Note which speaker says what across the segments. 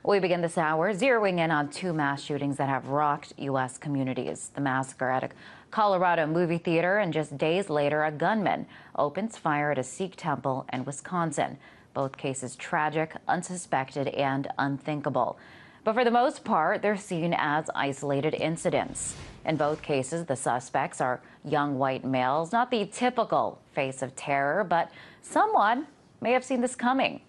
Speaker 1: We begin this hour zeroing in on two mass shootings that have rocked U.S. communities. The massacre at a Colorado movie theater, and just days later, a gunman opens fire at a Sikh temple in Wisconsin. Both cases tragic, unsuspected, and unthinkable. But for the most part, they're seen as isolated incidents. In both cases, the suspects are young white males, not the typical face of terror, but someone may have seen this coming.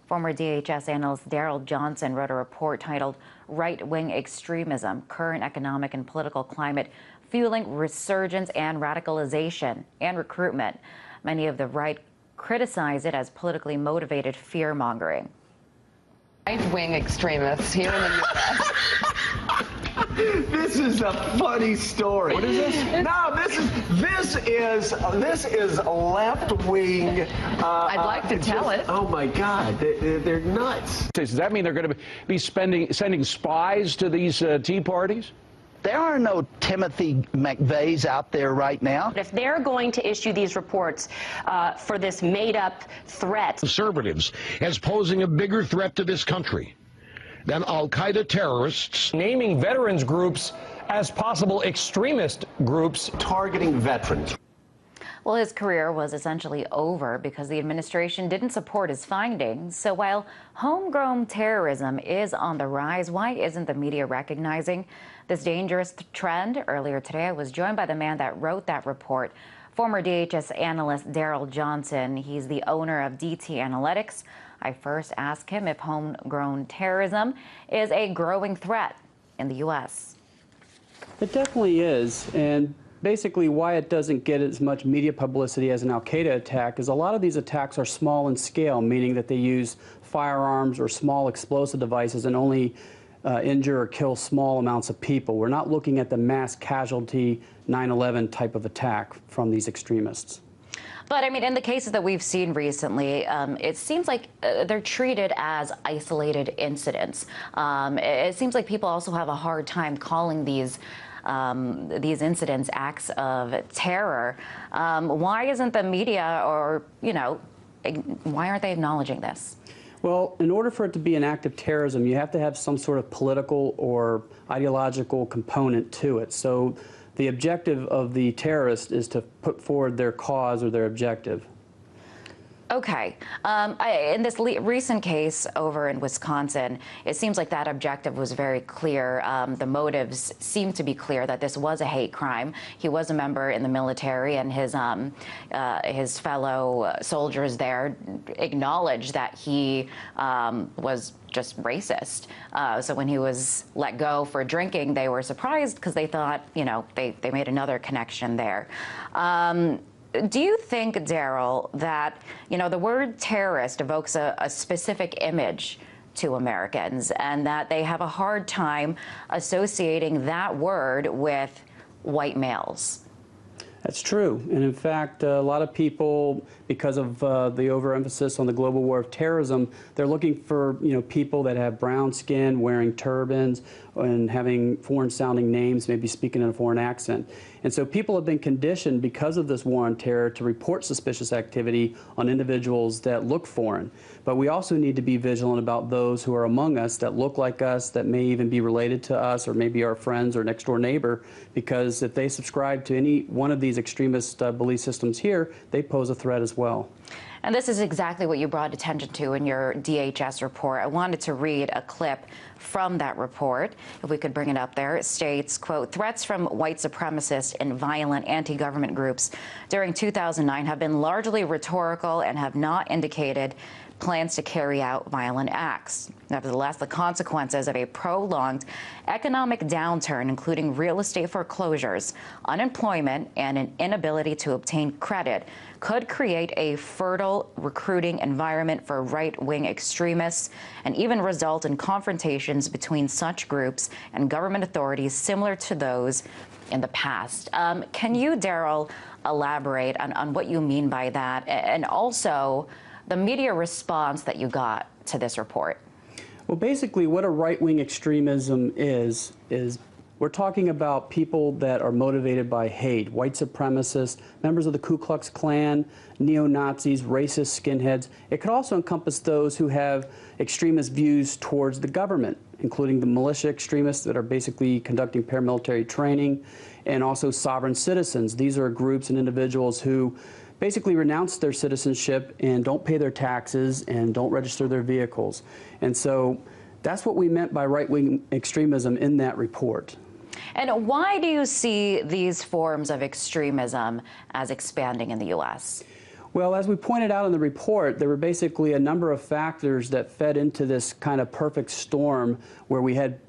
Speaker 1: Former DHS analyst Daryl Johnson wrote a report titled Right-Wing Extremism, Current Economic and Political Climate Fueling Resurgence and Radicalization and Recruitment. Many of the right criticize it as politically motivated fear-mongering.
Speaker 2: Right-wing extremists here in the U.S.
Speaker 3: This is a funny story. What is this? No, this is left-wing.
Speaker 2: I'd like to tell it.
Speaker 3: Oh my God, they're nuts.
Speaker 4: Does that mean they're going to be sending spies to these tea parties?
Speaker 5: There are no Timothy McVeighs out there right now.
Speaker 6: If they're going to issue these reports for this made-up threat.
Speaker 7: Conservatives as posing a bigger threat to this country than al-Qaeda terrorists.
Speaker 8: Naming veterans groups as possible extremist groups.
Speaker 3: Targeting veterans.
Speaker 1: Well, his career was essentially over because the administration didn't support his findings. So while homegrown terrorism is on the rise, why isn't the media recognizing this dangerous trend? Earlier today, I was joined by the man that wrote that report, former DHS analyst Daryl Johnson. He's the owner of DT Analytics. I first asked him if homegrown terrorism is a growing threat in the U.S.
Speaker 9: It definitely is, and basically why it doesn't get as much media publicity as an al-Qaeda attack is a lot of these attacks are small in scale, meaning that they use firearms or small explosive devices and only injure or kill small amounts of people. We're not looking at the mass casualty 9/11 type of attack from these extremists.
Speaker 1: But I mean, in the cases that we've seen recently, it seems like they're treated as isolated incidents. It seems like people also have a hard time calling these incidents acts of terror. Why isn't the media, or, you know, why aren't they acknowledging this?
Speaker 9: Well, in order for it to be an act of terrorism, you have to have some sort of political or ideological component to it. So the objective of the terrorist is to put forward their cause or their objective.
Speaker 1: Okay. In this recent case over in Wisconsin, it seems like that objective was very clear. The motives seem to be clear, that this was a hate crime. He was a member in the military, and his fellow soldiers there acknowledged that he was just racist. So when he was let go for drinking, they were surprised because they thought, you know, they made another connection there. Do you think, Daryl, that, you know, the word terrorist evokes a specific image to Americans, and that they have a hard time associating that word with white males?
Speaker 9: That's true. And in fact, a lot of people, because of the overemphasis on the global war of terrorism, they're looking for, you know, people that have brown skin, wearing turbans, and having foreign-sounding names, maybe speaking in a foreign accent. And so people have been conditioned, because of this war on terror, to report suspicious activity on individuals that look foreign. But we also need to be vigilant about those who are among us that look like us, that may even be related to us, or maybe our friends or next-door neighbor, because if they subscribe to any one of these extremist belief systems here, they pose a threat as well.
Speaker 1: And this is exactly what you brought attention to in your DHS report. I wanted to read a clip from that report. If we could bring it up there. It states, quote, threats from white supremacist and violent anti-government groups during 2009 have been largely rhetorical and have not indicated plans to carry out violent acts. Nevertheless, the consequences of a prolonged economic downturn, including real estate foreclosures, unemployment, and an inability to obtain credit, could create a fertile recruiting environment for right-wing extremists and even result in confrontations between such groups and government authorities similar to those in the past. Can you, Daryl, elaborate on what you mean by that, and also the media response that you got to this report?
Speaker 9: Well, basically what a right-wing extremism is We're talking about people that are motivated by hate, white supremacists, members of the Ku Klux Klan, neo-Nazis, racist skinheads. It could also encompass those who have extremist views towards the government, including the militia extremists that are basically conducting paramilitary training, and also sovereign citizens. These are groups and individuals who basically renounce their citizenship and don't pay their taxes and don't register their vehicles. And so that's what we meant by right-wing extremism in that report.
Speaker 1: And why do you see these forms of extremism as expanding in the U.S.?
Speaker 9: Well, as we pointed out in the report, there were basically a number of factors that fed into this kind of perfect storm where we had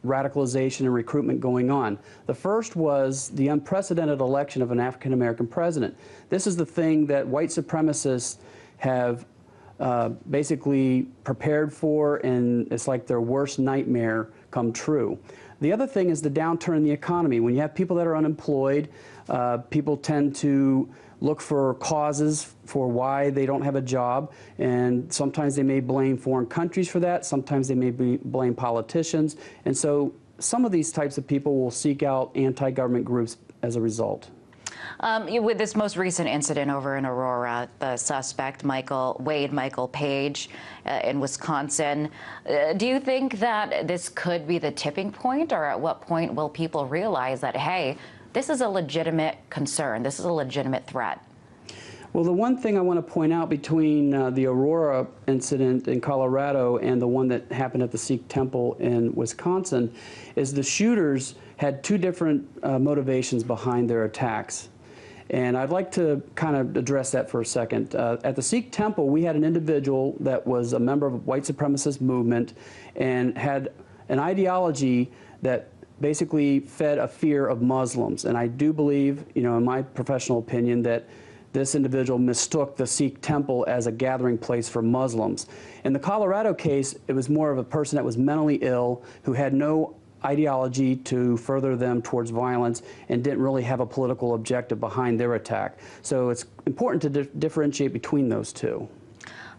Speaker 9: radicalization and recruitment going on. The first was the unprecedented election of an African-American president. This is the thing that white supremacists have basically prepared for, and it's like their worst nightmare come true. The other thing is the downturn in the economy. When you have people that are unemployed, people tend to look for causes for why they don't have a job, and sometimes they may blame foreign countries for that, sometimes they may blame politicians, and so some of these types of people will seek out anti-government groups as a result.
Speaker 1: With this most recent incident over in Aurora, the suspect, Wade Michael Page, in Wisconsin, do you think that this could be the tipping point, or at what point will people realize that, hey, this is a legitimate concern, this is a legitimate threat?
Speaker 9: Well, the one thing I want to point out between the Aurora incident in Colorado and the one that happened at the Sikh temple in Wisconsin is the shooters had two different motivations behind their attacks. And I'd like to kind of address that for a second. At the Sikh temple, we had an individual that was a member of a white supremacist movement and had an ideology that basically fed a fear of Muslims. And I do believe, you know, in my professional opinion, that this individual mistook the Sikh temple as a gathering place for Muslims. In the Colorado case, it was more of a person that was mentally ill, who had no ideology to further them towards violence and didn't really have a political objective behind their attack. So it's important to differentiate between those two.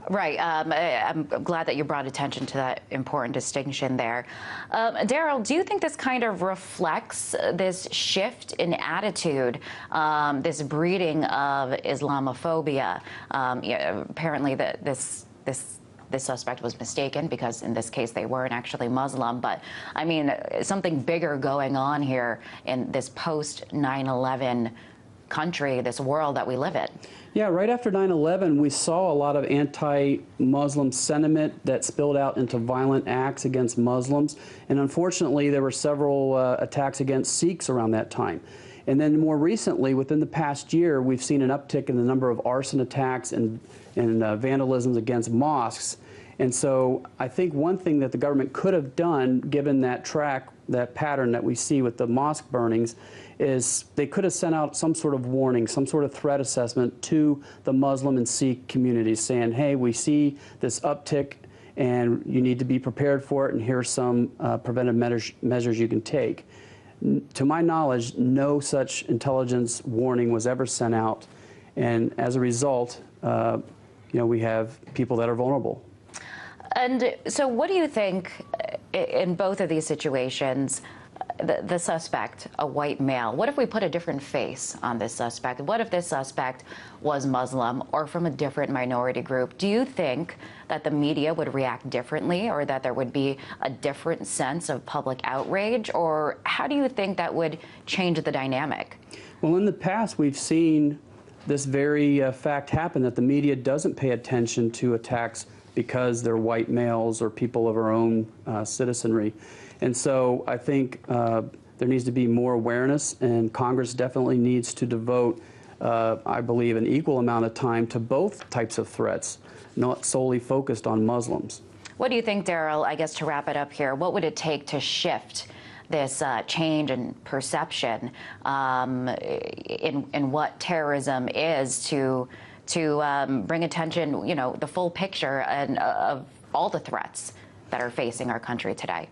Speaker 1: Right. I'm glad that you brought attention to that important distinction there. Daryl, do you think this kind of reflects this shift in attitude, this breeding of Islamophobia? Apparently, this suspect was mistaken because in this case they weren't actually Muslim. But I mean, something bigger going on here in this post 9/11 country, this world that we live in.
Speaker 9: Yeah, right after 9/11, we saw a lot of anti-Muslim sentiment that spilled out into violent acts against Muslims. And unfortunately, there were several attacks against Sikhs around that time. And then more recently, within the past year, we've seen an uptick in the number of arson attacks and vandalisms against mosques. And so I think one thing that the government could have done, given that pattern that we see with the mosque burnings, is they could have sent out some sort of warning, some sort of threat assessment to the Muslim and Sikh communities saying, hey, we see this uptick and you need to be prepared for it, and here's some preventive measures you can take. To my knowledge, no such intelligence warning was ever sent out, and as a result, we have people that are vulnerable.
Speaker 1: And so what do you think in both of these situations, the suspect, a white male, what if we put a different face on this suspect? What if this suspect was Muslim or from a different minority group? Do you think that the media would react differently, or that there would be a different sense of public outrage? Or how do you think that would change the dynamic?
Speaker 9: Well, in the past, we've seen this very fact happen, that the media doesn't pay attention to attacks because they're white males or people of our own citizenry. And so I think there needs to be more awareness, and Congress definitely needs to devote, I believe, an equal amount of time to both types of threats, not solely focused on Muslims.
Speaker 1: What do you think, Daryl, I guess to wrap it up here, what would it take to shift this change in perception in what terrorism is to bring attention, the full picture of all the threats that are facing our country today?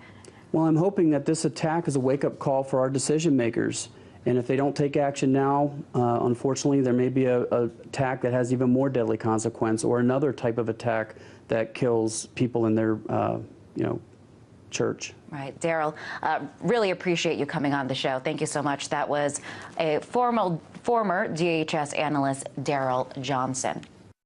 Speaker 9: Well, I'm hoping that this attack is a wake-up call for our decision makers. And if they don't take action now, unfortunately, there may be an attack that has even more deadly consequence, or another type of attack that kills people in their, church.
Speaker 1: Right. Daryl, really appreciate you coming on the show. Thank you so much. That was a former DHS analyst, Daryl Johnson.